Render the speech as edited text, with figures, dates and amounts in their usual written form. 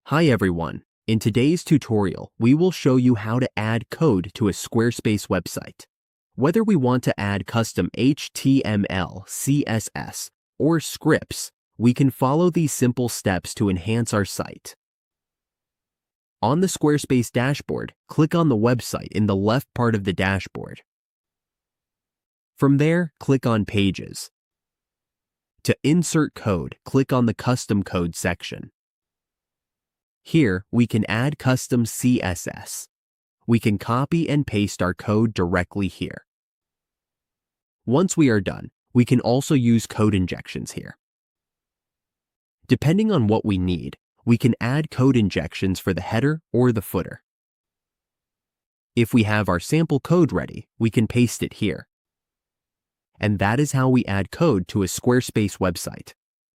Hi everyone. In today's tutorial, we will show you how to add code to a Squarespace website. Whether we want to add custom HTML, CSS, or scripts, we can follow these simple steps to enhance our site. On the Squarespace dashboard, click on the website in the left part of the dashboard. From there, click on Pages. To insert code, click on the Custom Code section. Here, we can add custom CSS. We can copy and paste our code directly here. Once we are done, we can also use code injections here. Depending on what we need, we can add code injections for the header or the footer. If we have our sample code ready, we can paste it here. And that is how we add code to a Squarespace website.